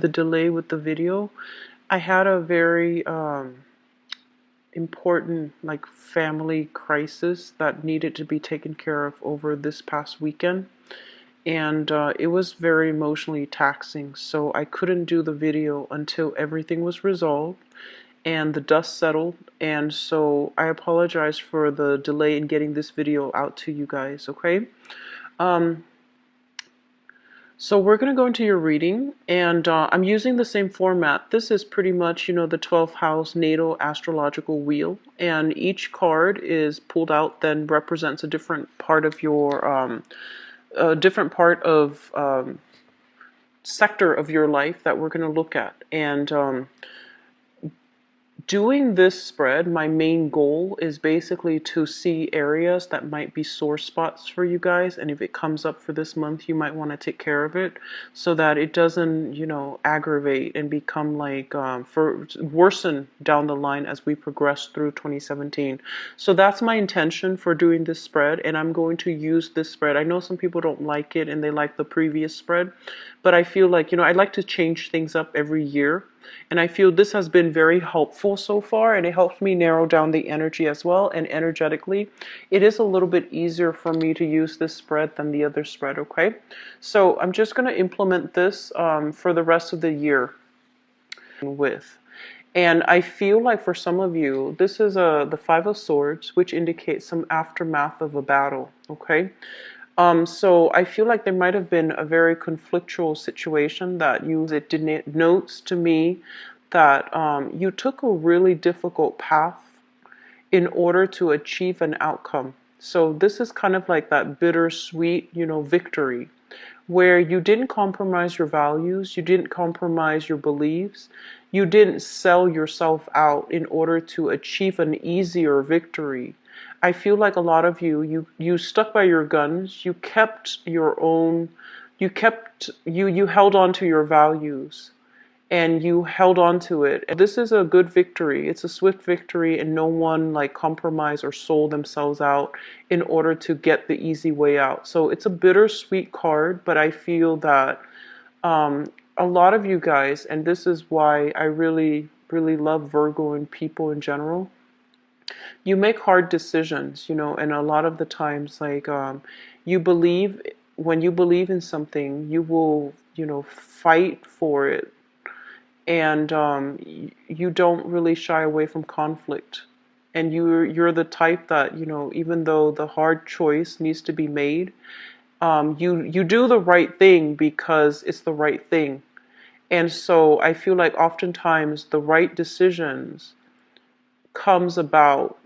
the delay with the video. I had a very important like family crisis that needed to be taken care of over this past weekend, and it was very emotionally taxing, so I couldn't do the video until everything was resolved and the dust settled. And so I apologize for the delay in getting this video out to you guys. Okay, um, so we're going to go into your reading, and I'm using the same format. This is pretty much, the 12th house natal astrological wheel, and each card is pulled out, then represents a different part of your, a different part of sector of your life that we're going to look at. And doing this spread, my main goal is basically to see areas that might be sore spots for you guys, and if it comes up for this month, you might want to take care of it so that it doesn't, aggravate and become like for worsen down the line as we progress through 2017. So that's my intention for doing this spread, and I'm going to use this spread. I know some people don't like it and they like the previous spread, but I feel like, I like to change things up every year. And I feel this has been very helpful so far, and it helps me narrow down the energy as well. And energetically, it is a little bit easier for me to use this spread than the other spread, okay? So I'm just going to implement this for the rest of the year with. And I feel like for some of you, this is the Five of Swords, which indicates some aftermath of a battle, okay? So I feel like there might have been a very conflictual situation that it denotes to me that you took a really difficult path in order to achieve an outcome. So this is kind of like that bittersweet, victory, where you didn't compromise your values, you didn't compromise your beliefs, you didn't sell yourself out in order to achieve an easier victory. I feel like a lot of you stuck by your guns, you kept your own, you held on to your values, and you held on to it. This is a good victory. It's a swift victory, and no one like compromised or sold themselves out in order to get the easy way out. So it's a bittersweet card, but I feel that a lot of you guys, and this is why I really, really love Virgo and people in general, you make hard decisions, and a lot of the times, like, when you believe in something, you will, fight for it, and you don't really shy away from conflict. And you're the type that, even though the hard choice needs to be made, you do the right thing because it's the right thing. And so I feel like oftentimes the right decisions comes about,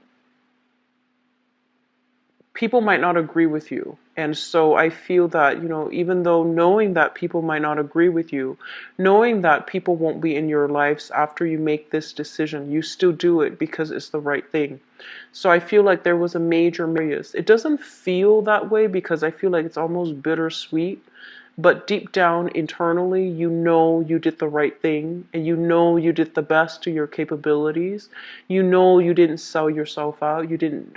people might not agree with you. And so I feel that, even though knowing that people might not agree with you, knowing that people won't be in your lives after you make this decision, you still do it because it's the right thing. So I feel like there was a major barriers. It doesn't feel that way because I feel like it's almost bittersweet. But deep down internally, you did the right thing, and you did the best to your capabilities. You didn't sell yourself out. You didn't.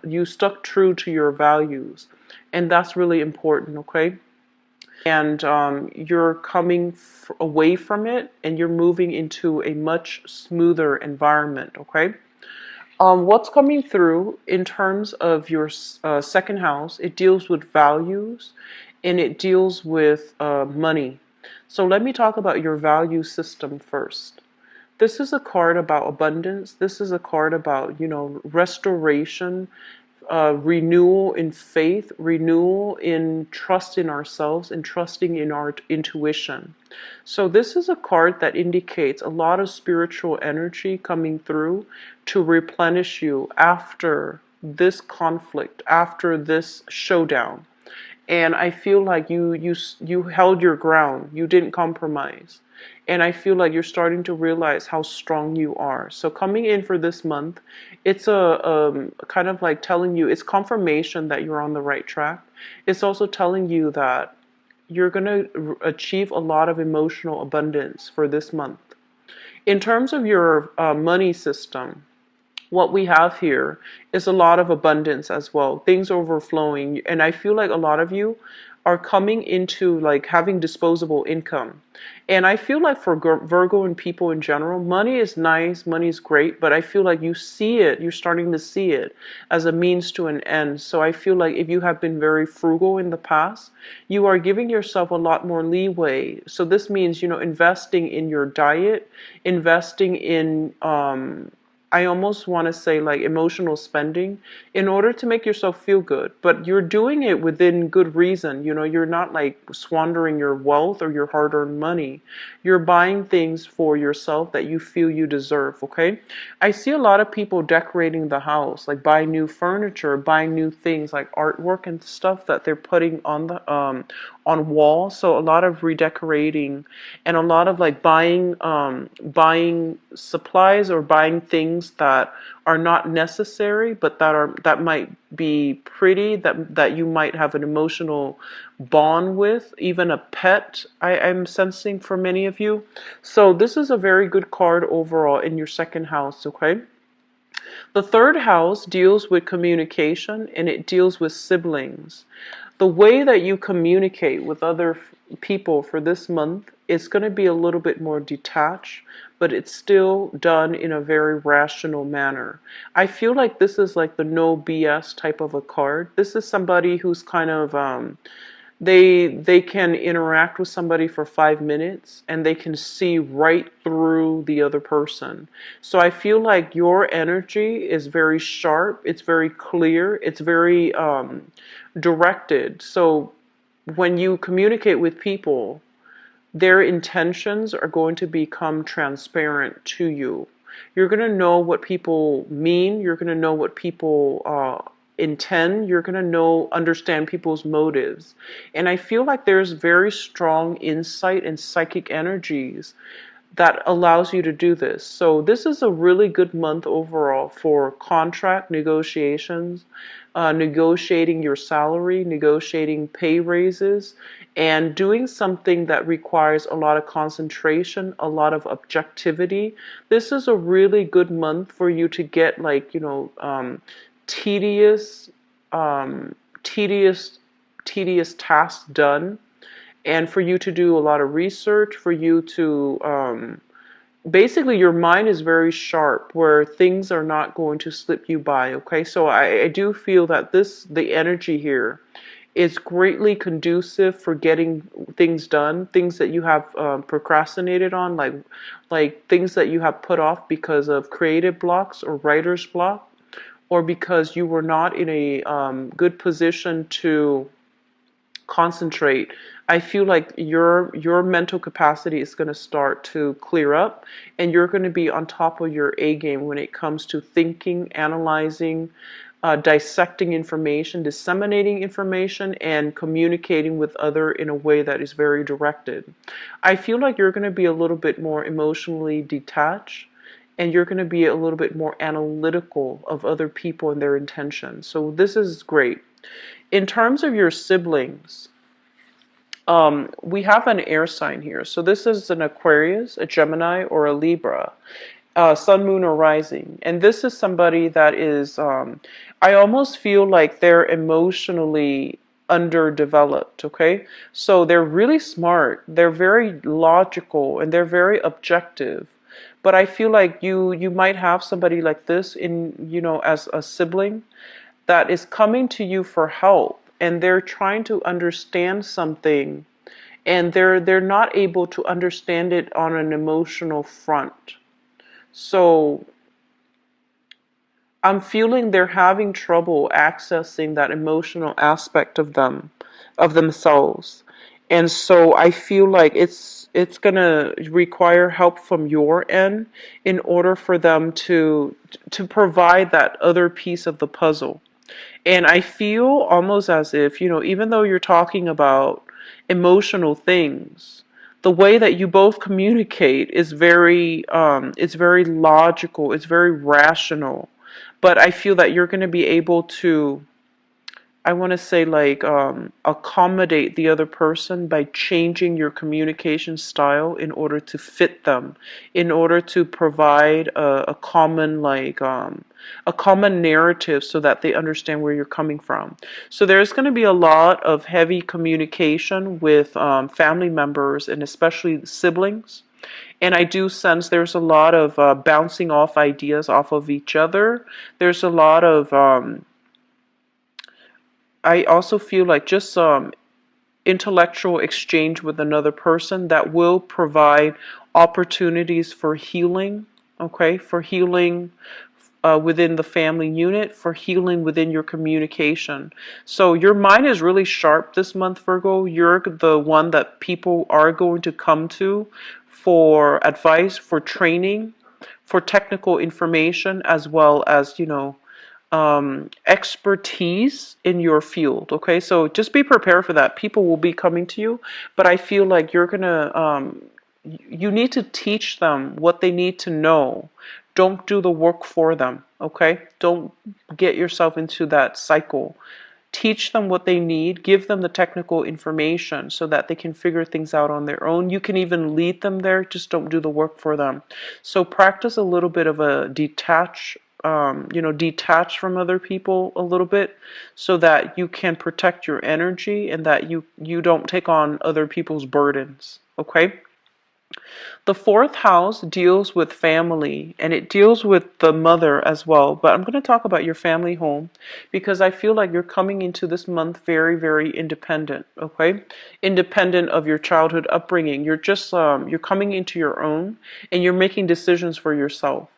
You stuck true to your values, and that's really important. Okay, and you're coming away from it, and you're moving into a much smoother environment. Okay. What's coming through in terms of your second house, it deals with values and it deals with money. So let me talk about your value system first. This is a card about abundance. This is a card about, restoration, renewal in faith, renewal in trust in ourselves, and trusting in our intuition. So this is a card that indicates a lot of spiritual energy coming through to replenish you after this conflict, after this showdown. And I feel like you held your ground. You didn't compromise. And I feel like you're starting to realize how strong you are. So coming in for this month, it's a kind of like telling you, it's confirmation that you're on the right track. It's also telling you that you're going to achieve a lot of emotional abundance for this month. In terms of your money system, what we have here is a lot of abundance as well, things overflowing. And I feel like a lot of you are coming into like having disposable income. And I feel like for Virgo and people in general, money is nice, money is great, but I feel like you see it, you're starting to see it as a means to an end. So I feel like if you have been very frugal in the past, you are giving yourself a lot more leeway. So this means, investing in your diet, investing in I almost want to say like emotional spending in order to make yourself feel good. But you're doing it within good reason. You're not like squandering your wealth or your hard-earned money. You're buying things for yourself that you feel you deserve, okay? I see a lot of people decorating the house, like buying new furniture, buying new things like artwork and stuff that they're putting on walls. So a lot of redecorating and a lot of like buying supplies or buying things that are not necessary but that might be pretty, that you might have an emotional bond with, even a pet. I'm sensing for many of you. So this is a very good card overall in your second house, okay? The third house deals with communication and it deals with siblings. The way that you communicate with other people for this month is going to be a little bit more detached, but it's still done in a very rational manner. I feel like this is like the no BS type of a card. This is somebody who's kind of they can interact with somebody for 5 minutes and they can see right through the other person. So I feel like your energy is very sharp, it's very clear, it's very directed. So when you communicate with people, their intentions are going to become transparent to you. You're going to know what people mean. You're going to know what people intend. You're going to understand people's motives. And I feel like there's very strong insight and psychic energies that allows you to do this. So this is a really good month overall for contract negotiations, negotiating your salary, negotiating pay raises, and doing something that requires a lot of concentration, a lot of objectivity. This is a really good month for you to get like, tedious, um, tedious, tedious tasks done, and for you to do a lot of research, for you to basically your mind is very sharp where things are not going to slip you by, okay? So I do feel that the energy here is greatly conducive for getting things done, things that you have procrastinated on, like things that you have put off because of creative blocks or writer's block, or because you were not in a good position to concentrate. I feel like your mental capacity is going to start to clear up, and you're going to be on top of your A game when it comes to thinking, analyzing, dissecting information, disseminating information, and communicating with other in a way that is very directed. I feel like you're going to be a little bit more emotionally detached, and you're going to be a little bit more analytical of other people and their intentions. So this is great. In terms of your siblings, we have an air sign here. So this is an Aquarius, a Gemini, or a Libra, Sun, Moon, or Rising. And this is somebody that is, I almost feel like they're emotionally underdeveloped, okay? So they're really smart, they're very logical, and they're very objective. But I feel like you might have somebody like this in, as a sibling that is coming to you for help, and they're trying to understand something, and they're not able to understand it on an emotional front. So I'm feeling they're having trouble accessing that emotional aspect of themselves. And so I feel like it's gonna require help from your end in order for them to provide that other piece of the puzzle. And I feel almost as if, even though you're talking about emotional things, the way that you both communicate is it's very logical, it's very rational. But I feel that you're going to be able to I want to say like accommodate the other person by changing your communication style in order to fit them, in order to provide a common a common narrative so that they understand where you're coming from. So there's going to be a lot of heavy communication with family members and especially siblings. And I do sense there's a lot of bouncing off ideas off of each other. There's a lot of I also feel like just intellectual exchange with another person that will provide opportunities for healing, okay, for healing within the family unit, for healing within your communication. So your mind is really sharp this month, Virgo. You're the one that people are going to come to for advice, for training, for technical information, as well as, expertise in your field. Okay, so just be prepared for that. People will be coming to you, but I feel like you're gonna, you need to teach them what they need to know. Don't do the work for them. Okay, don't get yourself into that cycle. Teach them what they need, give them the technical information so that they can figure things out on their own. You can even lead them there, just don't do the work for them. So practice a little bit of a detach from other people a little bit so that you can protect your energy and that you don't take on other people's burdens. Okay? The fourth house deals with family and it deals with the mother as well. But I'm going to talk about your family home because I feel like you're coming into this month very, very independent. Okay, independent of your childhood upbringing. You're just you're coming into your own and you're making decisions for yourself.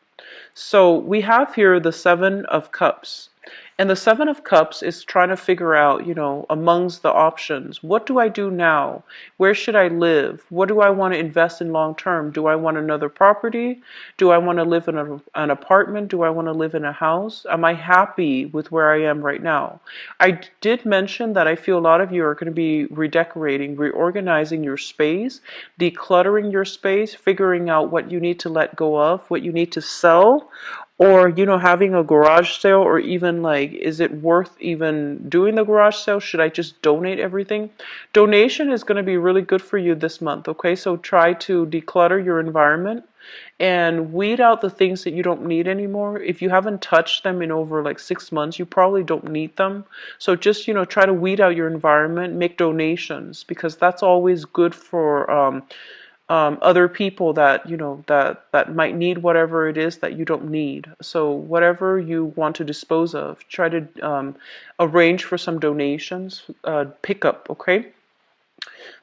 So we have here the Seven of Cups. And the Seven of Cups is trying to figure out, amongst the options, what do I do now? Where should I live? What do I want to invest in long term? Do I want another property? Do I want to live in an apartment? Do I want to live in a house? Am I happy with where I am right now? I did mention that I feel a lot of you are going to be redecorating, reorganizing your space, decluttering your space, figuring out what you need to let go of, what you need to sell, or having a garage sale, or even like, is it worth even doing the garage sale? Should I just donate everything? Donation is going to be really good for you this month. Okay, so try to declutter your environment and weed out the things that you don't need anymore. If you haven't touched them in over like 6 months, you probably don't need them. So just try to weed out your environment, make donations, because that's always good for other people that that might need whatever it is that you don't need. So whatever you want to dispose of, try to arrange for some donations, pick up. Okay.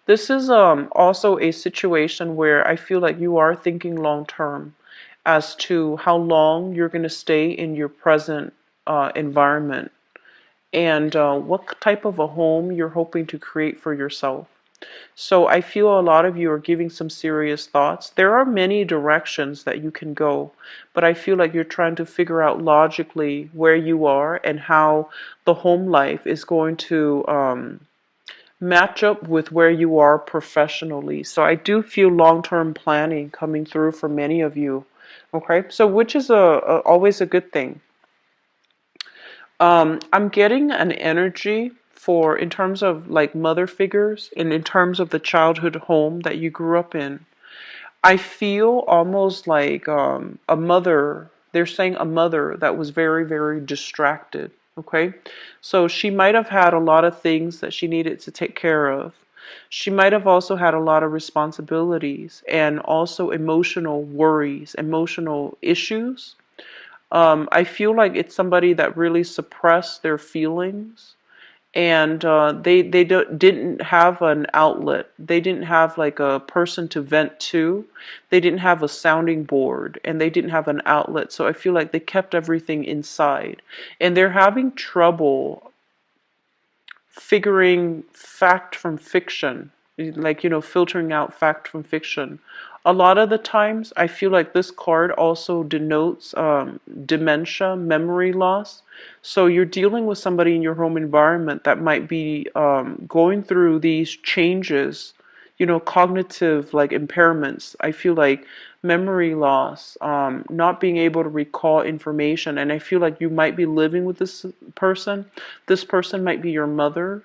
This is also a situation where I feel like you are thinking long term as to how long you're going to stay in your present environment and what type of a home you're hoping to create for yourself. So I feel a lot of you are giving some serious thoughts. There are many directions that you can go, but I feel like you're trying to figure out logically where you are and how the home life is going to match up with where you are professionally. So I do feel long-term planning coming through for many of you. Okay, so which is always a good thing. I'm getting an energy for in terms of like mother figures and in terms of the childhood home that you grew up in. I feel almost like a mother, they're saying a mother that was very, very distracted. Okay. So she might have had a lot of things that she needed to take care of. She might have also had a lot of responsibilities and also emotional worries, emotional issues. I feel like it's somebody that really suppressed their feelings and didn't have an outlet. They didn't have like a person to vent to. They didn't have a sounding board and they didn't have an outlet. So I feel like they kept everything inside and they're having trouble figuring fact from fiction, like, filtering out fact from fiction. A lot of the times, I feel like this card also denotes dementia, memory loss. So you're dealing with somebody in your home environment that might be going through these changes, cognitive like impairments. I feel like memory loss, not being able to recall information. And I feel like you might be living with this person. This person might be your mother,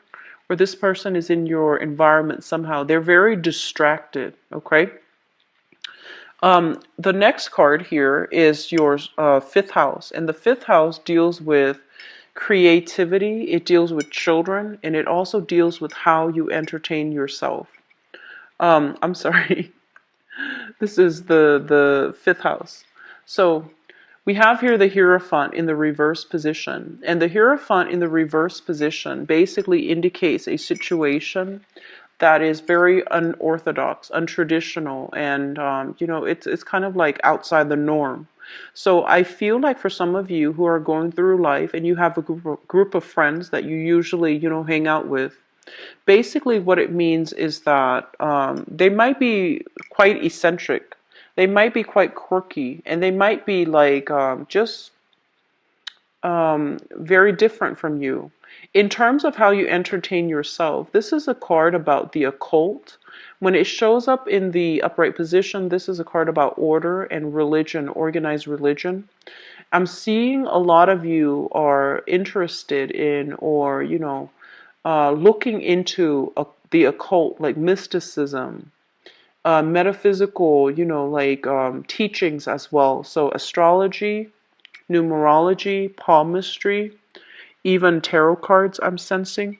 or this person is in your environment somehow. They're very distracted, okay? The next card here is your fifth house, and the fifth house deals with creativity, it deals with children, and it also deals with how you entertain yourself. I'm sorry. This is the fifth house. So we have here the Hierophant in the reverse position. And the Hierophant in the reverse position basically indicates a situation that is very unorthodox, untraditional, and it's kind of like outside the norm. So I feel like for some of you who are going through life and you have a group of friends that you usually hang out with, basically what it means is that they might be quite eccentric, they might be quite quirky, and they might be like just very different from you. In terms of how you entertain yourself, this is a card about the occult. When it shows up in the upright position, this is a card about order and religion, organized religion. I'm seeing a lot of you are interested in, or, looking into the occult, like mysticism, metaphysical, like teachings as well. So astrology, numerology, palmistry, even tarot cards I'm sensing,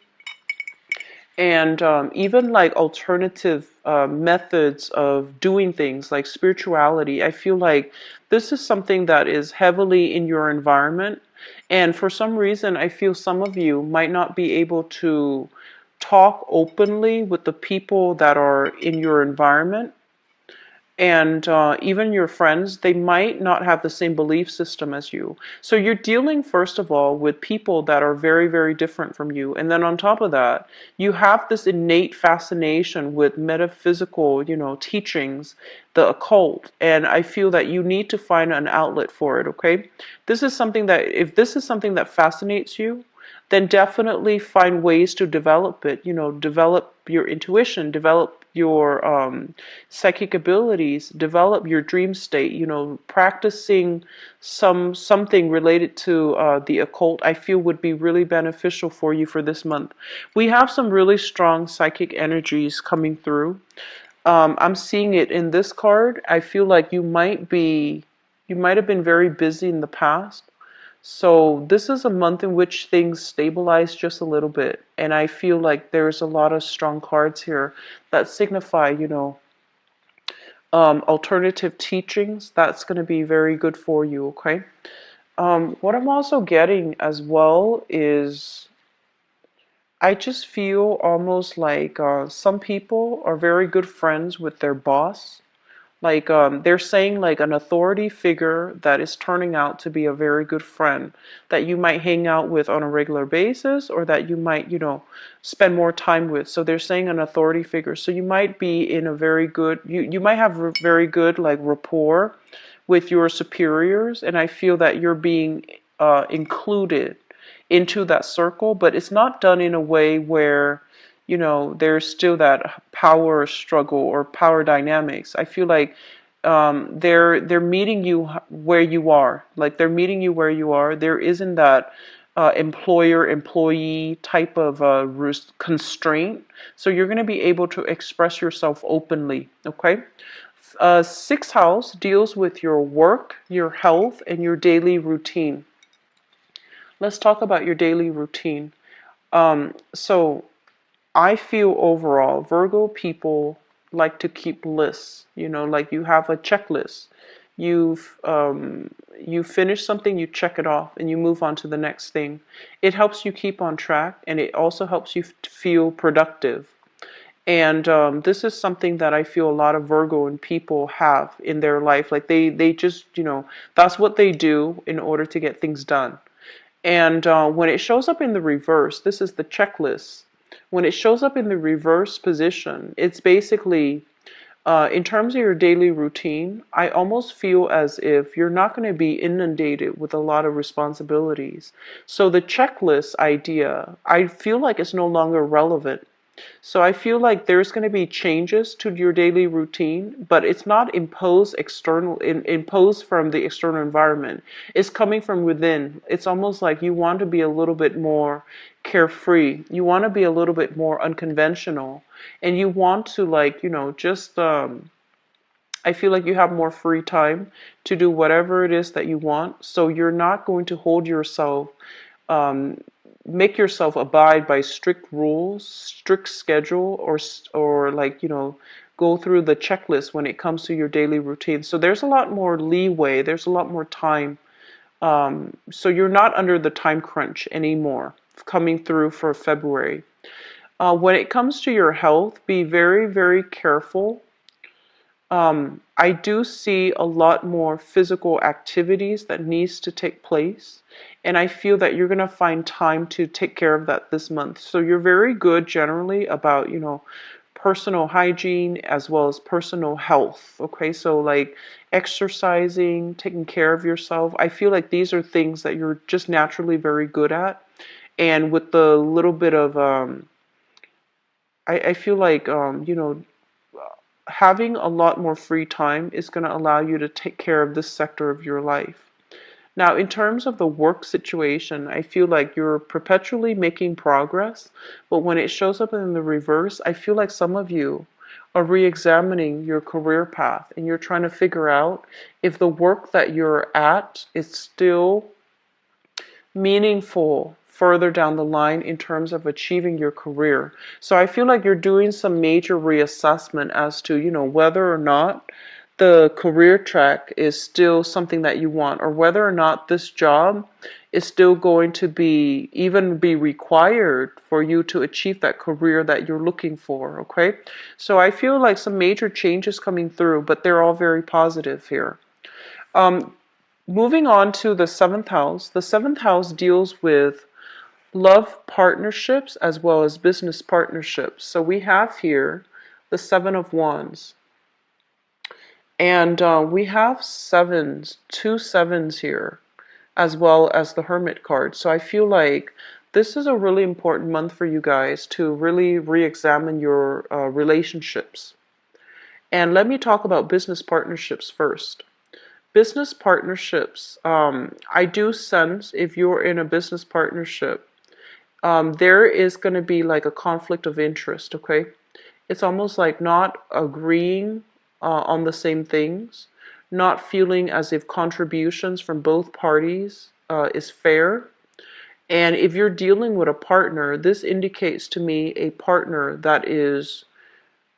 and even like alternative methods of doing things like spirituality. I feel like this is something that is heavily in your environment, and for some reason I feel some of you might not be able to talk openly with the people that are in your environment. And even your friends, they might not have the same belief system as you. So you're dealing, first of all, with people that are very, very different from you. And then on top of that, you have this innate fascination with metaphysical, teachings, the occult. And I feel that you need to find an outlet for it, okay? This is something that, if this is something that fascinates you, then definitely find ways to develop it. Develop your intuition, develop your psychic abilities, develop your dream state. Practicing something related to the occult, I feel would be really beneficial for you for this month. We have some really strong psychic energies coming through. I'm seeing it in this card. I feel like you might have been very busy in the past. So this is a month in which things stabilize just a little bit. And I feel like there's a lot of strong cards here that signify, alternative teachings. That's going to be very good for you, okay? What I'm also getting as well is I just feel almost like some people are very good friends with their boss. Like they're saying like an authority figure that is turning out to be a very good friend that you might hang out with on a regular basis, or that you might, spend more time with. So they're saying an authority figure. So you might be in a very good, you might have very good like rapport with your superiors. And I feel that you're being included into that circle, but it's not done in a way where there's still that power struggle or power dynamics. I feel like they're meeting you where you are. Like they're meeting you where you are. There isn't that employer-employee type of constraint. So you're going to be able to express yourself openly, okay? Sixth house deals with your work, your health, and your daily routine. Let's talk about your daily routine. So I feel overall, Virgo people like to keep lists. Like you have a checklist. You finish something, you check it off, and you move on to the next thing. It helps you keep on track, and it also helps you feel productive. And this is something that I feel a lot of Virgo and people have in their life. Like they just, that's what they do in order to get things done. And when it shows up in the reverse, this is the checklist. When it shows up in the reverse position, it's basically, in terms of your daily routine, I almost feel as if you're not going to be inundated with a lot of responsibilities. So the checklist idea, I feel like it's no longer relevant. So I feel like there's going to be changes to your daily routine, but it's not imposed from the external environment. It's coming from within. It's almost like you want to be a little bit more carefree. You want to be a little bit more unconventional, and you want to, like, just I feel like you have more free time to do whatever it is that you want. So you're not going to hold yourself, um, make yourself abide by strict rules, strict schedule, or like, go through the checklist when it comes to your daily routine. So there's a lot more leeway. There's a lot more time. So you're not under the time crunch anymore coming through for February. When it comes to your health, be very, very careful. I do see a lot more physical activities that needs to take place, and I feel that you're going to find time to take care of that this month. So you're very good generally about, personal hygiene as well as personal health. Okay, so like exercising, taking care of yourself. I feel like these are things that you're just naturally very good at, and with the little bit of, I feel like, having a lot more free time is going to allow you to take care of this sector of your life. Now, in terms of the work situation, I feel like you're perpetually making progress, but when it shows up in the reverse, I feel like some of you are re-examining your career path and you're trying to figure out if the work that you're at is still meaningful further down the line in terms of achieving your career. So I feel like you're doing some major reassessment as to, whether or not the career track is still something that you want, or whether or not this job is still going to be required for you to achieve that career that you're looking for. Okay, so I feel like some major changes coming through, but they're all very positive here. um, Moving on to the seventh house. The seventh house deals with love partnerships as well as business partnerships. So we have here the Seven of Wands. And we have sevens, two sevens here, as well as the Hermit card. So I feel like this is a really important month for you guys to really re-examine your relationships. And let me talk about business partnerships first. Business partnerships, I do sense if you're in a business partnership, there is going to be like a conflict of interest, okay? It's almost like not agreeing on the same things, not feeling as if contributions from both parties is fair. And if you're dealing with a partner, this indicates to me a partner that is,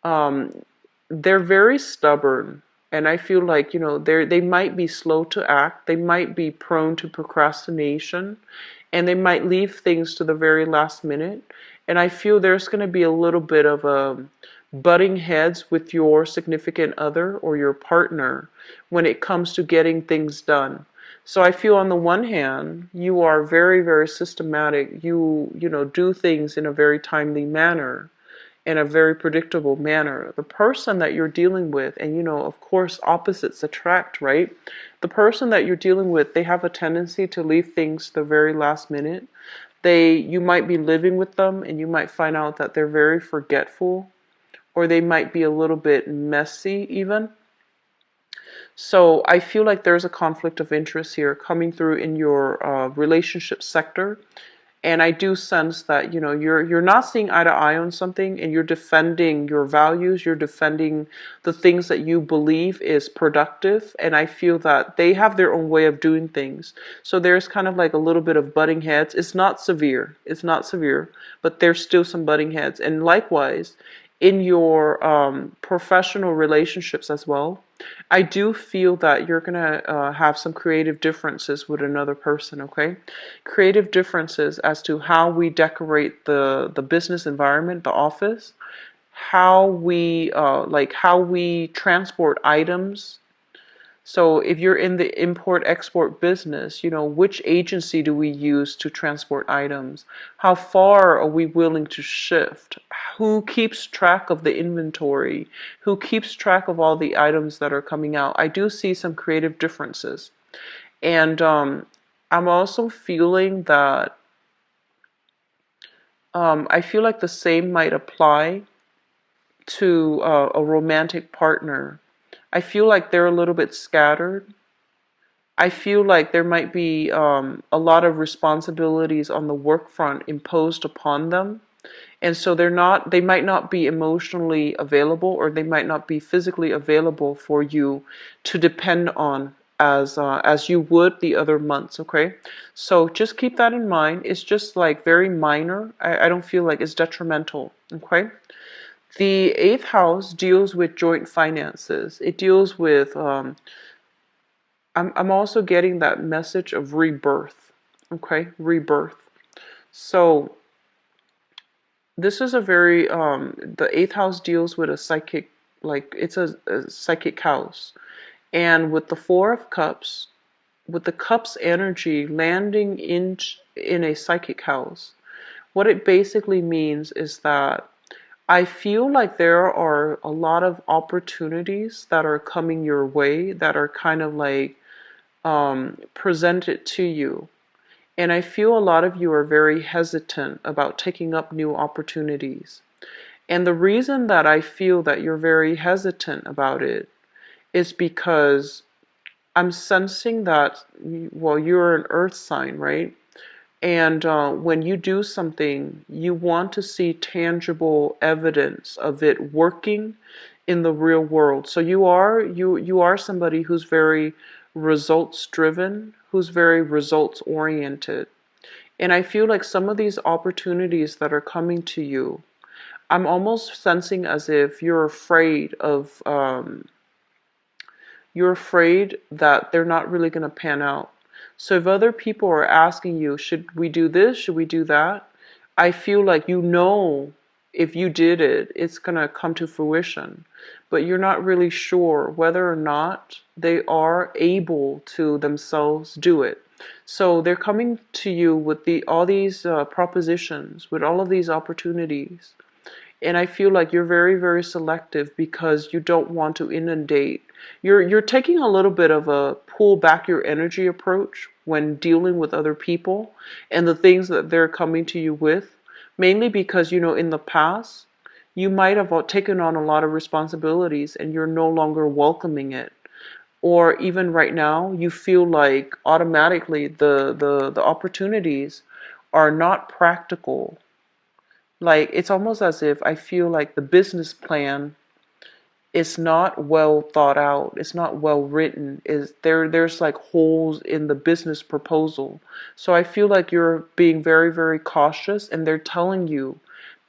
um, they're very stubborn. And I feel like, they might be slow to act, they might be prone to procrastination, and they might leave things to the very last minute. And I feel there's going to be a little bit of a butting heads with your significant other or your partner when it comes to getting things done. So I feel on the one hand, you are very, very systematic. You do things in a very timely manner, in a very predictable manner. The person that you're dealing with, and of course, opposites attract, right? The person that you're dealing with, they have a tendency to leave things to the very last minute. You might be living with them and you might find out that they're very forgetful, or they might be a little bit messy even. So I feel like there's a conflict of interest here coming through in your relationship sector. And I do sense that, you're not seeing eye to eye on something, and you're defending your values, you're defending the things that you believe is productive, and I feel that they have their own way of doing things. So there's kind of like a little bit of butting heads. It's not severe. It's not severe, but there's still some butting heads. And likewise, in your professional relationships as well, I do feel that you're going to have some creative differences with another person, okay? Creative differences as to how we decorate the business environment, the office, how we transport items. So if you're in the import-export business, which agency do we use to transport items? How far are we willing to shift? Who keeps track of the inventory? Who keeps track of all the items that are coming out? I do see some creative differences. And I'm also feeling that I feel like the same might apply to a romantic partner. I feel like they're a little bit scattered. I feel like there might be a lot of responsibilities on the work front imposed upon them. And so they might not be emotionally available, or they might not be physically available for you to depend on as you would the other months, okay? So just keep that in mind. It's just like very minor. I don't feel like it's detrimental, okay? The eighth house deals with joint finances. It deals with, I'm also getting that message of rebirth, okay? Rebirth. So this is a very, the eighth house deals with a psychic, like it's a psychic house. And with the Four of Cups, with the Cups energy landing in a psychic house, what it basically means is that I feel like there are a lot of opportunities that are coming your way that are kind of like presented to you. And I feel a lot of you are very hesitant about taking up new opportunities. And the reason that I feel that you're very hesitant about it is because I'm sensing that, well, you're an earth sign, right? And when you do something, you want to see tangible evidence of it working in the real world. So you are somebody who's very results driven, who's very results oriented. And I feel like some of these opportunities that are coming to you, I'm almost sensing as if you're afraid that they're not really going to pan out. So if other people are asking you, should we do this? Should we do that? I feel like you know if you did it, it's going to come to fruition. But you're not really sure whether or not they are able to themselves do it. So they're coming to you with all these propositions, with all of these opportunities. And I feel like you're very, very selective because you don't want to inundate. You're taking a little bit of a pull back your energy approach when dealing with other people and the things that they're coming to you with, mainly because, in the past, you might have taken on a lot of responsibilities and you're no longer welcoming it. Or even right now, you feel like automatically the opportunities are not practical. Like it's almost as if I feel like the business plan is not well thought out. It's not well written. There's like holes in the business proposal. So I feel like you're being very, very cautious, and they're telling you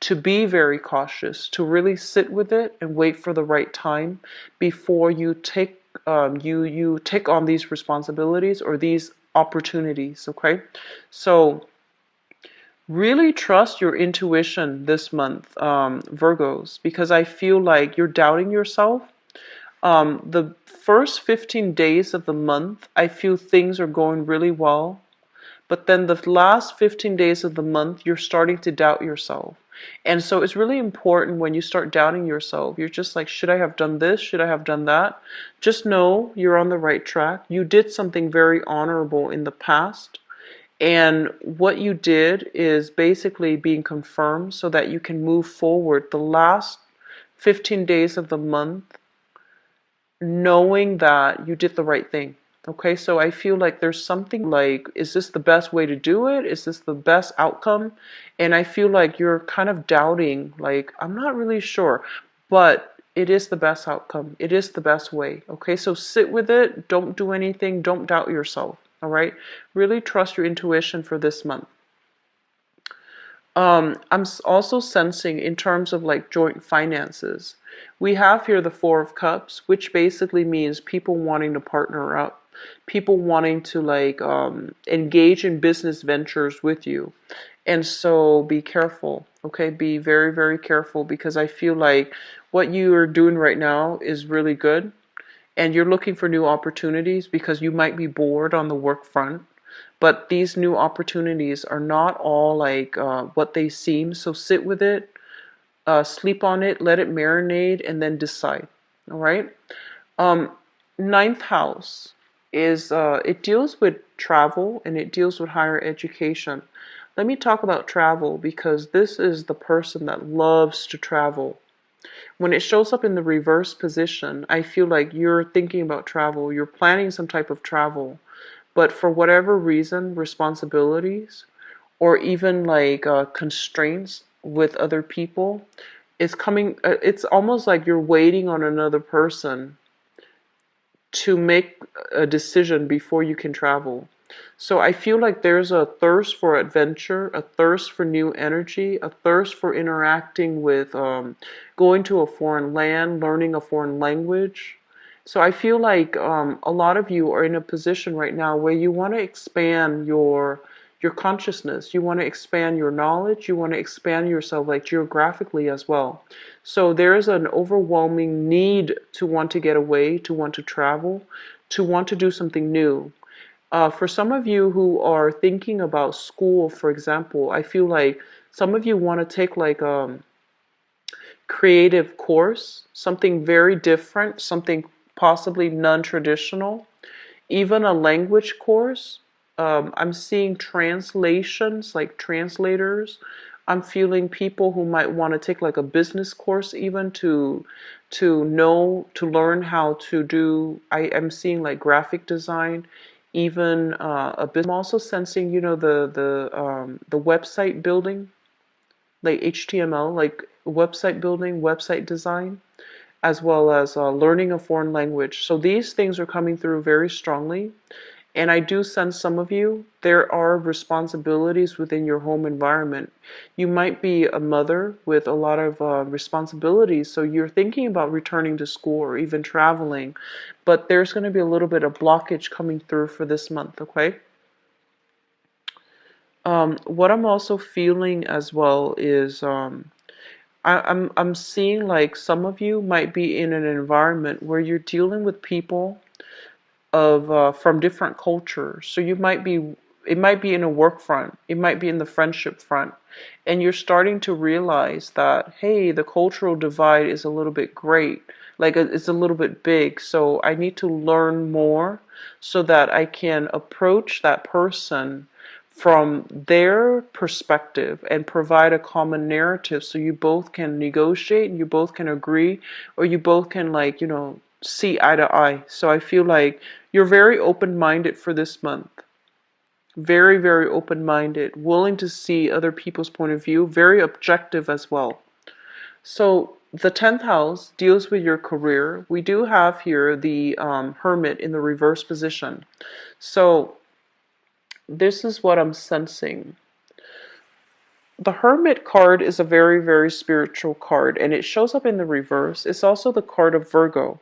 to be very cautious, to really sit with it and wait for the right time before you you take on these responsibilities or these opportunities. Okay, so really trust your intuition this month, Virgos, because I feel like you're doubting yourself. The first 15 days of the month, I feel things are going really well. But then the last 15 days of the month, you're starting to doubt yourself. And so it's really important when you start doubting yourself. You're just like, should I have done this? Should I have done that? Just know you're on the right track. You did something very honorable in the past. And what you did is basically being confirmed so that you can move forward the last 15 days of the month knowing that you did the right thing. Okay, so I feel like there's something like, is this the best way to do it? Is this the best outcome? And I feel like you're kind of doubting, like, I'm not really sure, but it is the best outcome. It is the best way. Okay, so sit with it. Don't do anything. Don't doubt yourself. All right, really trust your intuition for this month. I'm also sensing in terms of like joint finances. We have here the Four of Cups, which basically means people wanting to partner up, people wanting to like engage in business ventures with you. And so be careful, okay? Be very, very careful because I feel like what you are doing right now is really good. And you're looking for new opportunities because you might be bored on the work front. But these new opportunities are not all like what they seem. So sit with it, sleep on it, let it marinate, and then decide. All right. Um, Ninth house is it deals with travel and it deals with higher education. let me talk about travel, because this is the person that loves to travel. When it shows up in the reverse position, I feel like you're thinking about travel, you're planning some type of travel, but for whatever reason, responsibilities or even like constraints with other people is coming. It's almost like you're waiting on another person to make a decision before you can travel. So I feel like there's a thirst for adventure, a thirst for new energy, a thirst for interacting with, going to a foreign land, learning a foreign language. So I feel like a lot of you are in a position right now where you want to expand your consciousness, you want to expand your knowledge, you want to expand yourself like geographically as well. So there's an overwhelming need to want to get away, to want to travel, to want to do something new. For some of you who are thinking about school, for example, I feel like some of you want to take like a creative course, something very different, something possibly non-traditional, even a language course. I'm seeing translations, like translators. I'm feeling people who might want to take like a business course, even to learn how to do. I am seeing like graphic design, even a business. I'm also sensing, the website building, like HTML, like website building, website design, as well as learning a foreign language. So these things are coming through very strongly. And I do sense some of you, there are responsibilities within your home environment. You might be a mother with a lot of responsibilities, so you're thinking about returning to school or even traveling, but there's going to be a little bit of blockage coming through for this month, okay? What I'm also feeling as well is I'm seeing like some of you might be in an environment where you're dealing with people of from different cultures. So it might be in a work front, it might be in the friendship front, and you're starting to realize that, hey, the cultural divide is a little bit great, like it's a little bit big. So I need to learn more so that I can approach that person from their perspective and provide a common narrative so you both can negotiate and you both can agree, or you both can, like, see eye to eye. So I feel like you're very open-minded for this month. Very, very open-minded, willing to see other people's point of view, very objective as well. So the 10th house deals with your career. We do have here the Hermit in the reverse position. So this is what I'm sensing. The Hermit card is a very, very spiritual card, and it shows up in the reverse. It's also the card of Virgo.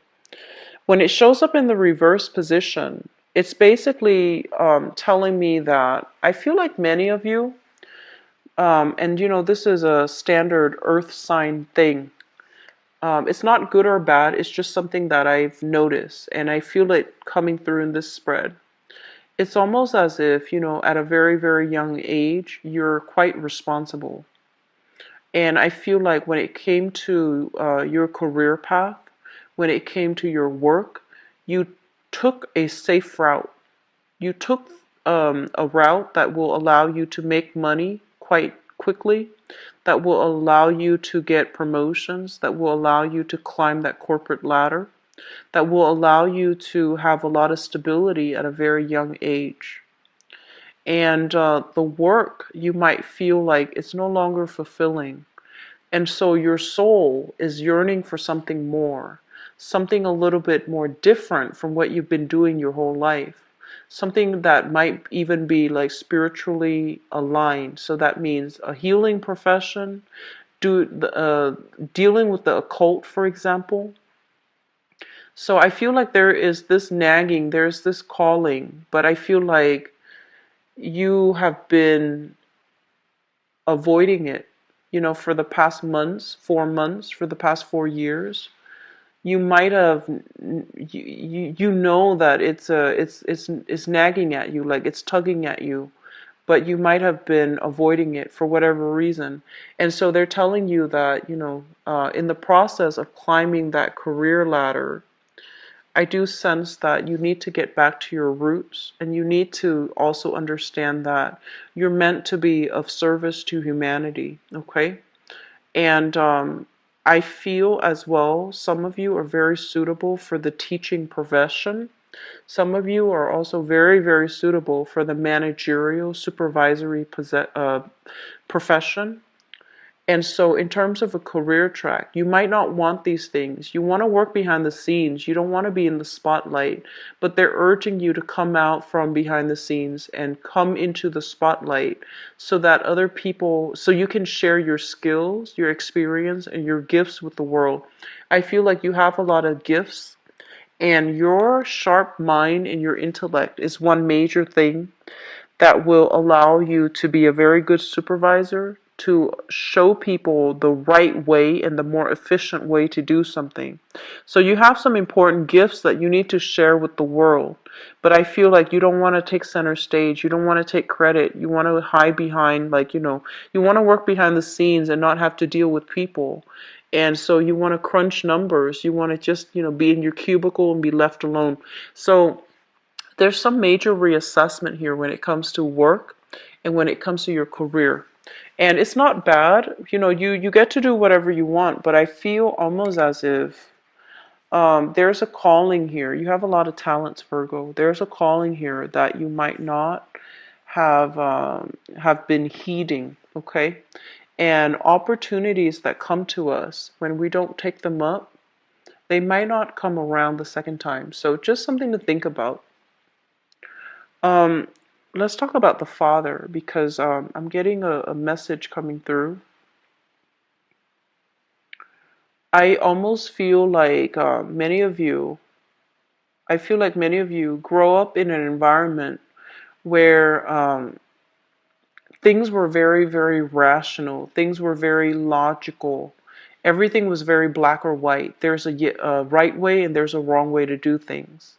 When it shows up in the reverse position, it's basically telling me that I feel like many of you, and this is a standard earth sign thing. It's not good or bad, it's just something that I've noticed, and I feel it coming through in this spread. It's almost as if, at a very, very young age, you're quite responsible. And I feel like when it came to your career path, when it came to your work, you took a safe route. You took a route that will allow you to make money quite quickly, that will allow you to get promotions, that will allow you to climb that corporate ladder, that will allow you to have a lot of stability at a very young age. And the work, you might feel like it's no longer fulfilling. And so your soul is yearning for something more, something a little bit more different from what you've been doing your whole life. Something that might even be like spiritually aligned. So that means a healing profession, dealing with the occult, for example. So I feel like there is this nagging, there's this calling, but I feel like you have been avoiding it, for the past months, 4 months, for the past 4 years. You might have, you know that it's nagging at you, like it's tugging at you, but you might have been avoiding it for whatever reason. And so they're telling you that, in the process of climbing that career ladder, I do sense that you need to get back to your roots, and you need to also understand that you're meant to be of service to humanity, okay? And I feel as well, some of you are very suitable for the teaching profession. Some of you are also very, very suitable for the managerial, supervisory profession. And so, in terms of a career track, you might not want these things. You want to work behind the scenes. You don't want to be in the spotlight. But they're urging you to come out from behind the scenes and come into the spotlight so that other people, so you can share your skills, your experience, and your gifts with the world. I feel like you have a lot of gifts, and your sharp mind and your intellect is one major thing that will allow you to be a very good supervisor, to show people the right way and the more efficient way to do something. So you have some important gifts that you need to share with the world. But I feel like you don't want to take center stage. You don't want to take credit. You want to hide behind, like, you want to work behind the scenes and not have to deal with people. And so you want to crunch numbers. You want to just, be in your cubicle and be left alone. So there's some major reassessment here when it comes to work and when it comes to your career. And it's not bad, you get to do whatever you want, but I feel almost as if there's a calling here. You have a lot of talents, Virgo. There's a calling here that you might not have been heeding, okay? And opportunities that come to us when we don't take them up, they might not come around the second time. So just something to think about. Um, let's talk about the father because I'm getting a message coming through. I almost feel like I feel like many of you grow up in an environment where things were very, very rational. Things were very logical. Everything was very black or white. There's a right way and there's a wrong way to do things.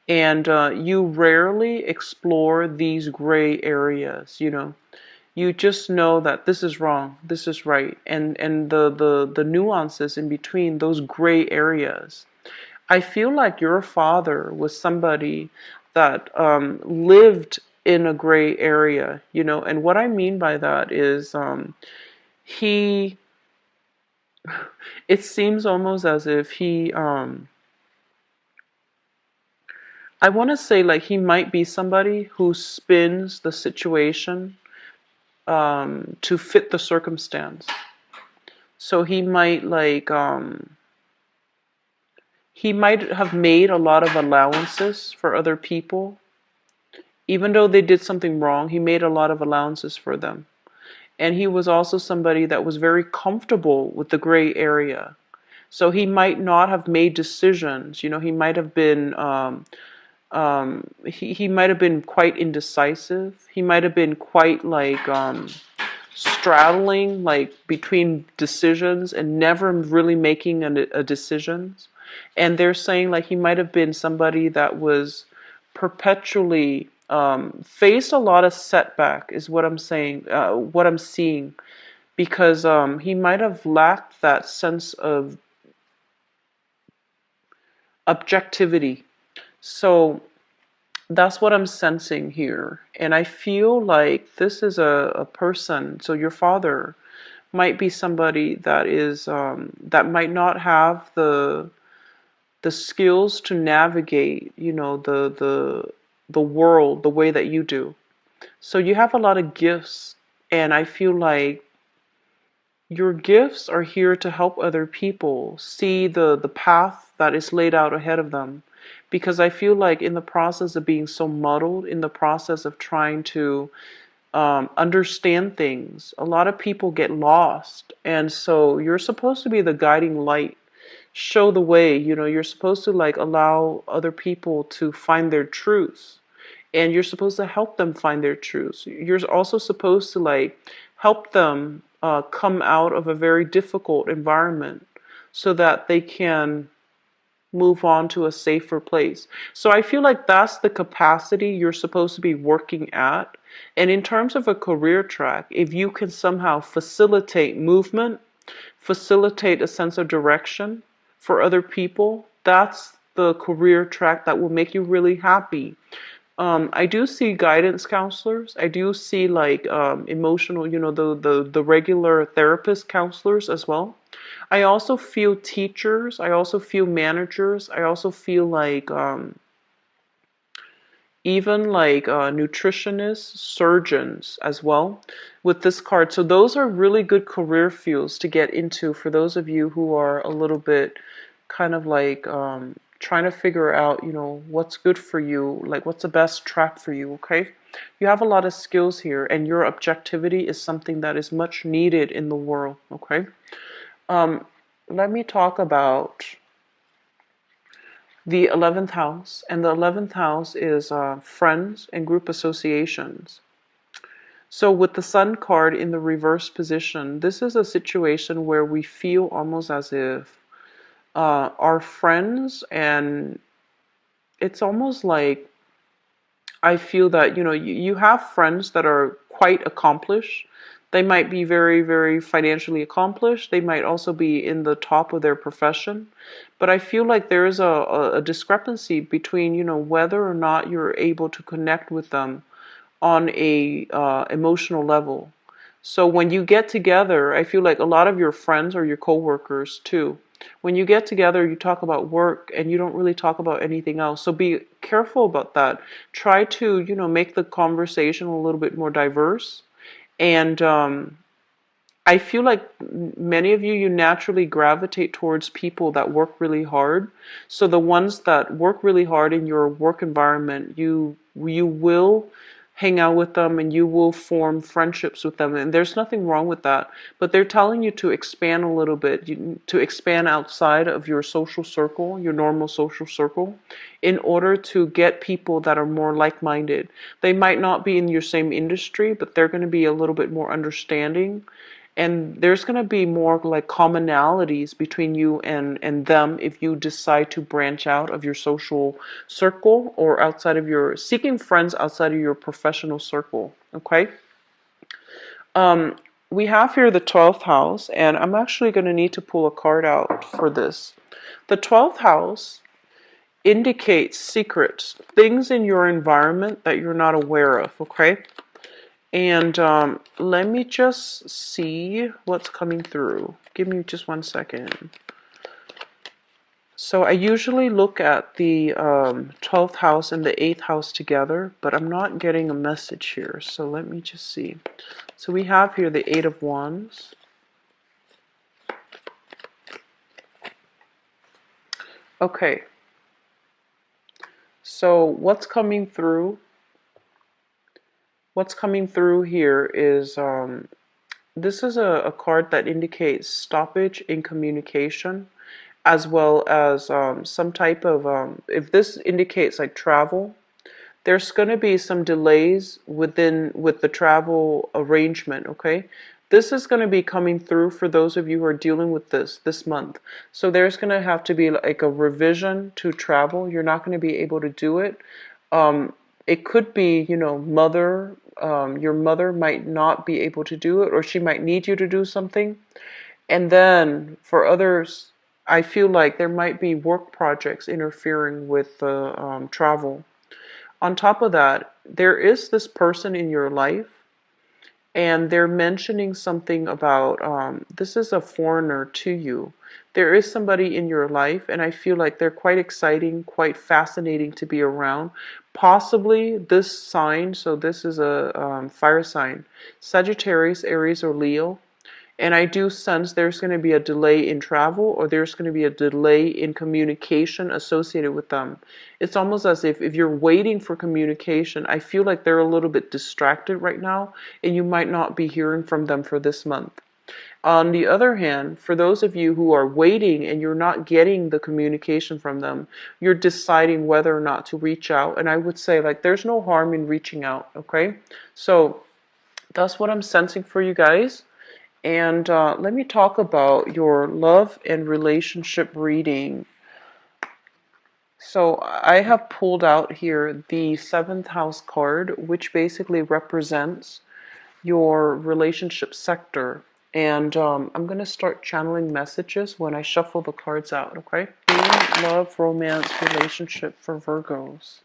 And you rarely explore these gray areas. You just know that this is wrong, this is right, and the nuances in between those gray areas. I feel like your father was somebody that lived in a gray area, and what I mean by that is he it seems almost as if he I want to say like he might be somebody who spins the situation to fit the circumstance. So he might have made a lot of allowances for other people. Even though they did something wrong, he made a lot of allowances for them. And he was also somebody that was very comfortable with the gray area. So he might not have made decisions. He might have been he might have been quite indecisive. He might have been quite like straddling like between decisions and never really making a decisions. And they're saying like he might have been somebody that was perpetually faced a lot of setback is what I'm saying, what I'm seeing, because he might have lacked that sense of objectivity. So that's what I'm sensing here. And I feel like this is a person, so your father might be somebody that is that might not have the skills to navigate, the world the way that you do. So you have a lot of gifts, and I feel like your gifts are here to help other people see the path that is laid out ahead of them. Because I feel like in the process of being so muddled, in the process of trying to understand things, a lot of people get lost. And so you're supposed to be the guiding light, show the way. You're supposed to like allow other people to find their truth. And you're supposed to help them find their truths. You're also supposed to like help them come out of a very difficult environment so that they can move on to a safer place. So I feel like that's the capacity you're supposed to be working at. And in terms of a career track, if you can somehow facilitate movement, facilitate a sense of direction for other people, the career track that will make you really happy. I do see guidance counselors. I do see like emotional, you know, the regular therapist counselors as well. I also feel teachers. I also feel managers. I also feel like even like nutritionists, surgeons as well with this card. So those are really good career fields to get into for those of you who are a little bit kind of like trying to figure out, you know, what's good for you, like what's the best track for you, okay? You have a lot of skills here, and your objectivity is something that is much needed in the world, okay? Um, Let me talk about the 11th house, and the 11th house is friends and group associations. So with the Sun card in the reverse position, this is a situation where we feel almost as if our friends, and it's almost like I feel that, you know, you have friends that are quite accomplished. They might be very, very financially accomplished. They might also be in the top of their profession. But I feel like there is a discrepancy between, you know, whether or not you're able to connect with them on a emotional level. So when you get together, I feel like a lot of your friends or your coworkers too, when you get together, you talk about work and you don't really talk about anything else. So be careful about that. Try to, you know, make the conversation a little bit more diverse. And I feel like many of you, you naturally gravitate towards people that work really hard. So the ones that work really hard in your work environment, you will hang out with them and you will form friendships with them. And there's nothing wrong with that. But they're telling you to expand a little bit, to expand outside of your social circle, your normal social circle, in order to get people that are more like-minded. They might not be in your same industry, but they're going to be a little bit more understanding, and there's going to be more like commonalities between you and them if you decide to branch out of your social circle or outside of your seeking friends outside of your professional circle. Okay. um we have here the 12th house, and I'm actually going to need to pull a card out for this. The 12th house indicates secrets, things in your environment that you're not aware of. Okay. And let me just see what's coming through. Give me just 1 second. So I usually look at the 12th house and the 8th house together, but I'm not getting a message here. So let me just see. So we have here the 8 of Wands. Okay. So what's coming through? What's coming through here is this is a card that indicates stoppage in communication, as well as some type of, if this indicates like travel, there's going to be some delays with the travel arrangement, okay? This is going to be coming through for those of you who are dealing with this month. So there's going to have to be like a revision to travel. You're not going to be able to do it. It could be, you know, your mother might not be able to do it, or she might need you to do something. And then for others, I feel like there might be work projects interfering with the travel. On top of that, there is this person in your life, and they're mentioning something about this is a foreigner to you. There is somebody in your life, and I feel like they're quite exciting, quite fascinating to be around. Possibly this sign, so this is a fire sign, Sagittarius, Aries, or Leo. And I do sense there's going to be a delay in travel, or there's going to be a delay in communication associated with them. It's almost as if you're waiting for communication, I feel like they're a little bit distracted right now, and you might not be hearing from them for this month. On the other hand, for those of you who are waiting and you're not getting the communication from them, you're deciding whether or not to reach out. And I would say, like, there's no harm in reaching out, okay? So that's what I'm sensing for you guys. And let me talk about your love and relationship reading. So I have pulled out here the 7th house card, which basically represents your relationship sector. And I'm going to start channeling messages when I shuffle the cards out, okay? love, romance, relationship for Virgos.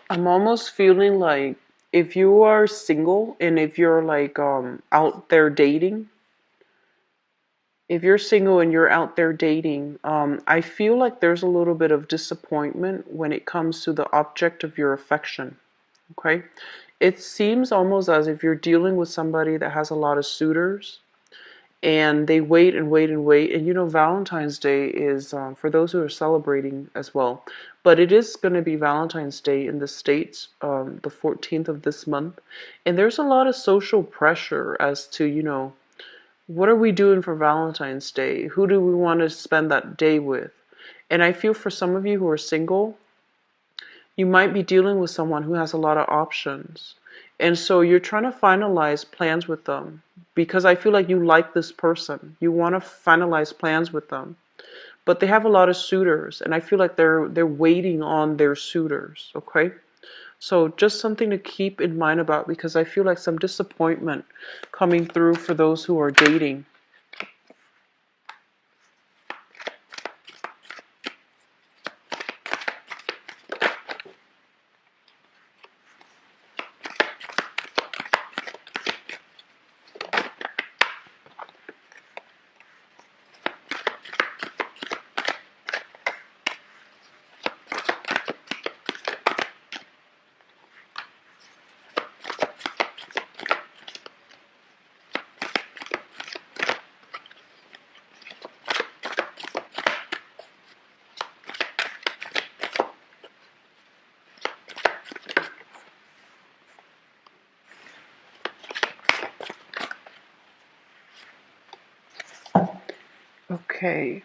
I'm almost feeling like if you are single and if you're like out there dating, if you're single and you're out there dating, I feel like there's a little bit of disappointment when it comes to the object of your affection. Okay? It seems almost as if you're dealing with somebody that has a lot of suitors and they wait and wait and wait. And you know, Valentine's Day is for those who are celebrating as well, but it is going to be Valentine's Day in the States, the 14th of this month. And there's a lot of social pressure as to, you know, what are we doing for Valentine's Day? Who do we want to spend that day with? And I feel for some of you who are single, you might be dealing with someone who has a lot of options. And so you're trying to finalize plans with them because I feel like you like this person. You want to finalize plans with them. But they have a lot of suitors and I feel like they're waiting on their suitors, okay? So just something to keep in mind about because I feel like some disappointment coming through for those who are dating. Okay.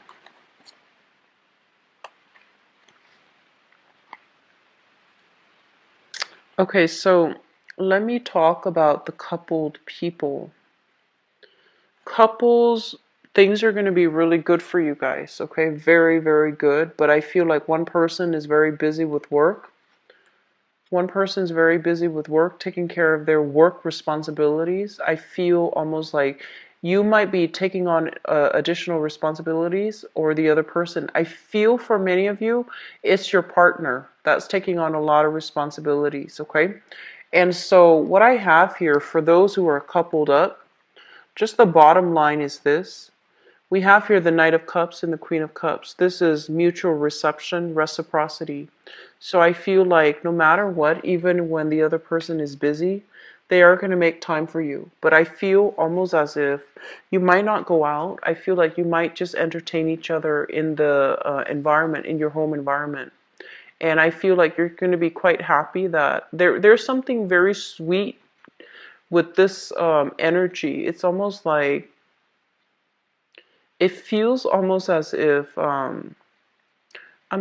Okay, so let me talk about the coupled people. Couples, things are going to be really good for you guys, okay? Very, very good. But I feel like one person is very busy with work. One person's very busy with work, taking care of their work responsibilities. I feel almost like you might be taking on additional responsibilities, or the other person. I feel for many of you, it's your partner that's taking on a lot of responsibilities, okay? And so what I have here for those who are coupled up, just the bottom line is this. We have here the Knight of Cups and the Queen of Cups. This is mutual reception, reciprocity. So I feel like no matter what, even when the other person is busy, they are going to make time for you. But I feel almost as if you might not go out. I feel like you might just entertain each other in the environment, in your home environment. And I feel like you're going to be quite happy that there's something very sweet with this energy. It's almost like it feels almost as if I'm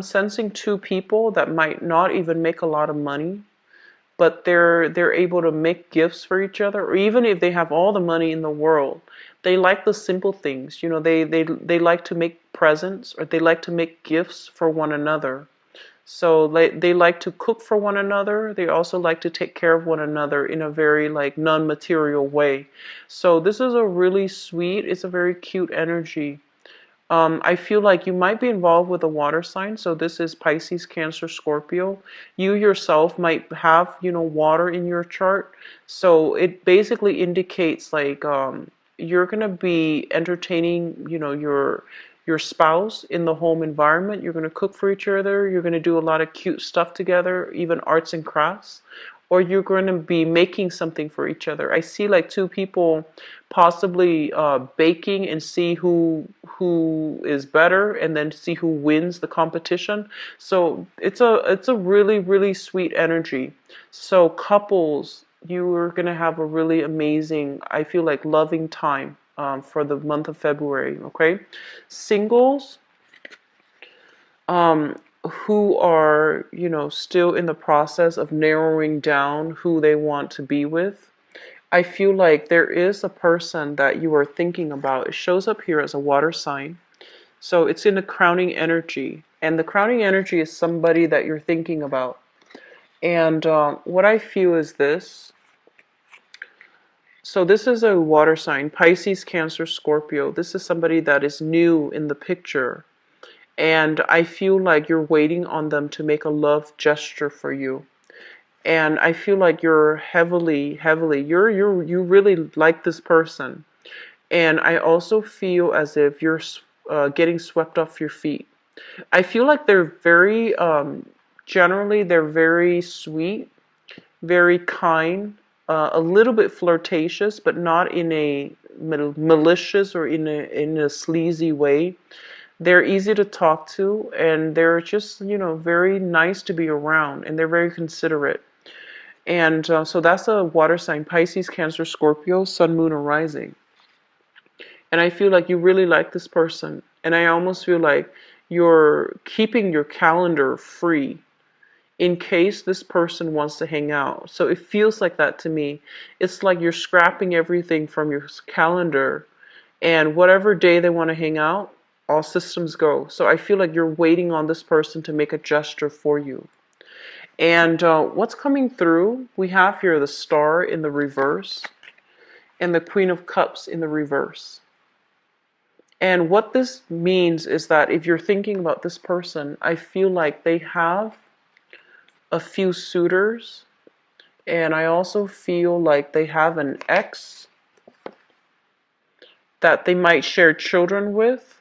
sensing two people that might not even make a lot of money, but they're able to make gifts for each other, or even if they have all the money in the world, they like the simple things. You know, they like to make presents or they like to make gifts for one another. So they like to cook for one another. They also like to take care of one another in a very like non-material way. So this is a really sweet, it's a very cute energy. I feel like you might be involved with a water sign. So this is Pisces, Cancer, Scorpio. You yourself might have, you know, water in your chart. So it basically indicates like you're going to be entertaining, you know, your spouse in the home environment. You're going to cook for each other. You're going to do a lot of cute stuff together, even arts and crafts. or you're going to be making something for each other. I see like two people possibly baking and see who is better, and then see who wins the competition. So it's a really sweet energy. So couples, you are going to have a really amazing, I feel like, loving time for the month of February. Okay, singles, um, who are, still in the process of narrowing down who they want to be with. I feel like there is a person that you are thinking about. It shows up here as a water sign. So it's in the crowning energy. And the crowning energy is somebody that you're thinking about. And what I feel is this. So this is a water sign, Pisces, Cancer, Scorpio. This is somebody that is new in the picture. And I feel like you're waiting on them to make a love gesture for you. And I feel like you're you really like this person. And I also feel as if you're getting swept off your feet. I feel like they're very, generally, they're very sweet, very kind, a little bit flirtatious, but not in a malicious or in a sleazy way. They're easy to talk to, and they're just, very nice to be around, and they're very considerate. And so that's a water sign, Pisces, Cancer, Scorpio, Sun, Moon, or Rising. And I feel like you really like this person. And I almost feel like you're keeping your calendar free in case this person wants to hang out. So it feels like that to me. It's like you're scrapping everything from your calendar, and whatever day they want to hang out, all systems go. So I feel like you're waiting on this person to make a gesture for you. And what's coming through, we have here the Star in the reverse and the Queen of Cups in the reverse. And what this means is that if you're thinking about this person, I feel like they have a few suitors, and I also feel like they have an ex that they might share children with.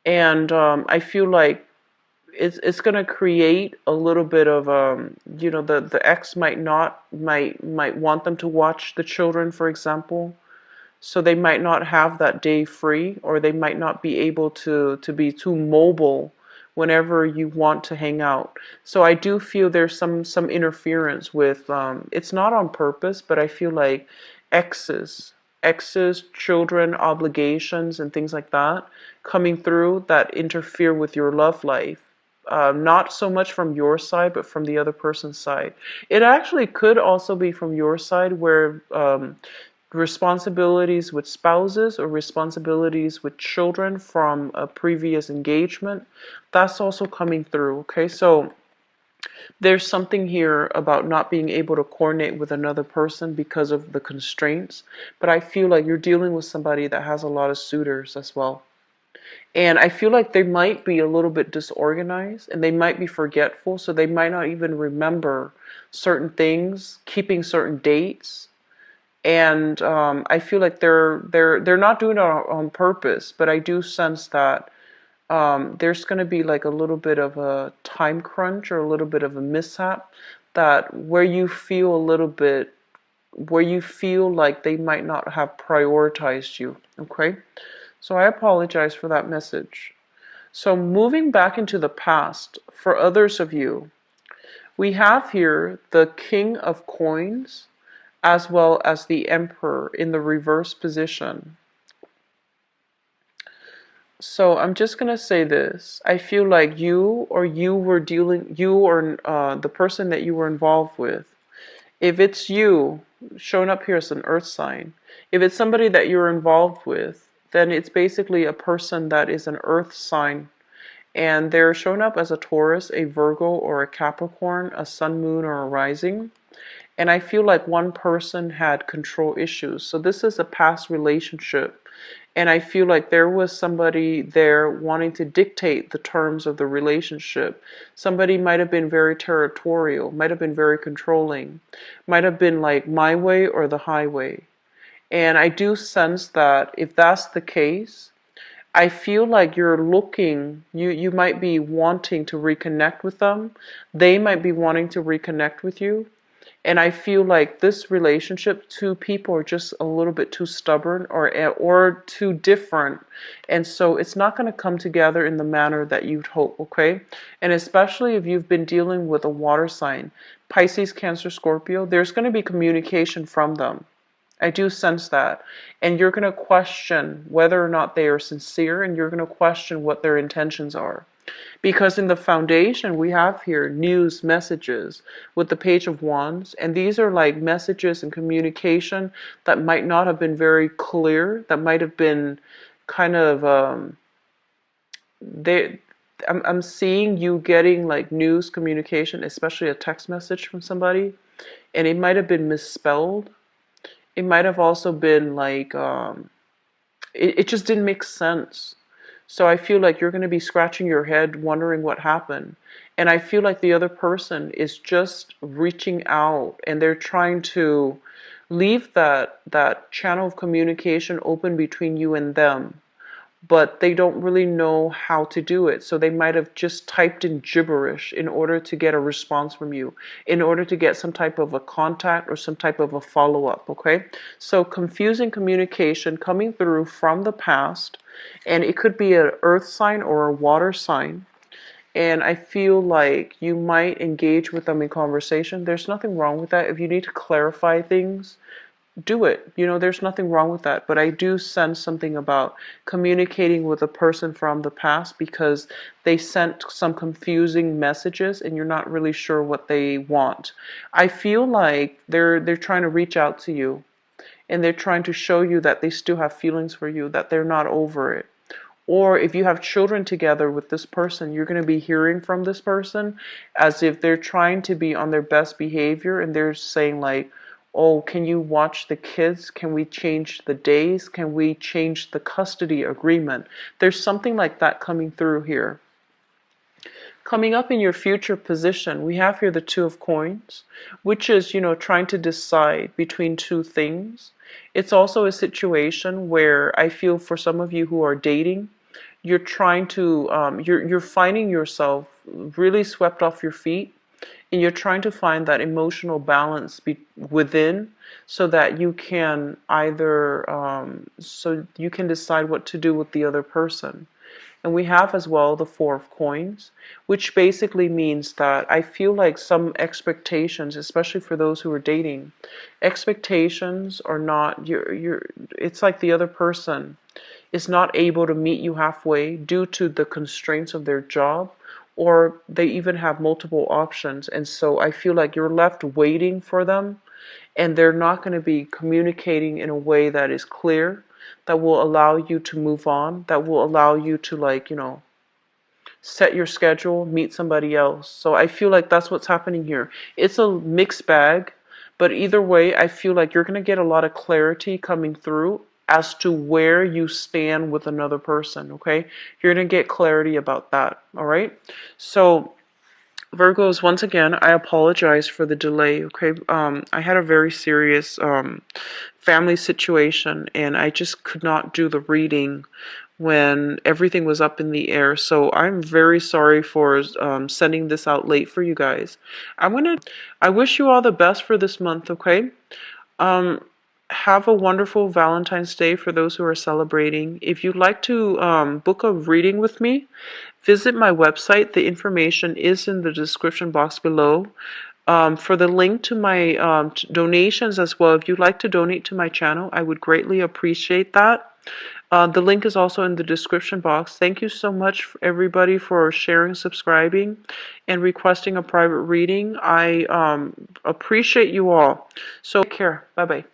And I feel like it's going to create a little bit of the ex might want them to watch the children, for example. So they might not have that day free, or they might not be able to be too mobile whenever you want to hang out. So I do feel there's some interference with, it's not on purpose, but I feel like exes, children, obligations, and things like that coming through that interfere with your love life. Not so much from your side, but from the other person's side. It actually could also be from your side, where responsibilities with spouses or responsibilities with children from a previous engagement, that's also coming through. Okay, so there's something here about not being able to coordinate with another person because of the constraints, but I feel like you're dealing with somebody that has a lot of suitors as well. And I feel like they might be a little bit disorganized, and they might be forgetful, so they might not even remember certain things, keeping certain dates. And I feel like they're not doing it on purpose, but I do sense that there's going to be like a little bit of a time crunch or a little bit of a mishap, that where you feel like they might not have prioritized you. Okay, so I apologize for that message. So moving back into the past, for others of you, we have here the King of Coins as well as the Emperor in the reverse position. So I'm just going to say this. I feel like you or the person that you were involved with, if it's you, shown up here as an earth sign, if it's somebody that you're involved with, then it's basically a person that is an earth sign. And they're shown up as a Taurus, a Virgo, or a Capricorn, a sun, moon, or a rising. And I feel like one person had control issues. So this is a past relationship. And I feel like there was somebody there wanting to dictate the terms of the relationship. Somebody might have been very territorial, might have been very controlling, might have been like my way or the highway. And I do sense that if that's the case, I feel like you're looking, you might be wanting to reconnect with them. They might be wanting to reconnect with you. And I feel like this relationship, two people are just a little bit too stubborn or too different. And so it's not going to come together in the manner that you'd hope, okay? And especially if you've been dealing with a water sign, Pisces, Cancer, Scorpio, there's going to be communication from them. I do sense that. And you're going to question whether or not they are sincere, and you're going to question what their intentions are. Because in the foundation, we have here news messages with the Page of Wands. And these are like messages and communication that might not have been very clear, that might have been kind of, they, I'm seeing you getting like news communication, especially a text message from somebody, and it might have been misspelled. It might have also been like, it just didn't make sense. So I feel like you're going to be scratching your head wondering what happened. And I feel like the other person is just reaching out and they're trying to leave that channel of communication open between you and them, but they don't really know how to do it. So they might have just typed in gibberish in order to get a response from you, in order to get some type of a contact or some type of a follow-up, okay? So confusing communication coming through from the past, and it could be an earth sign or a water sign. And I feel like you might engage with them in conversation. There's nothing wrong with that. If you need to clarify things, do it. You know, there's nothing wrong with that. But I do sense something about communicating with a person from the past because they sent some confusing messages and you're not really sure what they want. I feel like they're trying to reach out to you and they're trying to show you that they still have feelings for you, that they're not over it. Or if you have children together with this person, you're going to be hearing from this person as if they're trying to be on their best behavior and they're saying like, oh, can you watch the kids? Can we change the days? Can we change the custody agreement? There's something like that coming through here. Coming up in your future position, we have here the Two of Coins, which is, you know, trying to decide between two things. It's also a situation where I feel for some of you who are dating, you're trying to, you're finding yourself really swept off your feet, and you're trying to find that emotional balance within so that you can either, so you can decide what to do with the other person. And we have as well the Four of Coins, which basically means that I feel like some expectations, especially for those who are dating, expectations are not, it's like the other person is not able to meet you halfway due to the constraints of their job, or they even have multiple options. And so I feel like you're left waiting for them, and they're not going to be communicating in a way that is clear, that will allow you to move on, that will allow you to, like, you know, set your schedule, meet somebody else. So I feel like that's what's happening here. It's a mixed bag, but either way, I feel like you're going to get a lot of clarity coming through as to where you stand with another person, okay? You're going to get clarity about that, all right? So Virgos, once again, I apologize for the delay, okay? I had a very serious family situation, and I just could not do the reading when everything was up in the air. So I'm very sorry for sending this out late for you guys. I wish you all the best for this month, okay? Have a wonderful Valentine's Day for those who are celebrating. If you'd like to book a reading with me, visit my website. The information is in the description box below. For the link to my donations as well, if you'd like to donate to my channel, I would greatly appreciate that. The link is also in the description box. Thank you so much, everybody, for sharing, subscribing, and requesting a private reading. I appreciate you all. So take care. Bye-bye.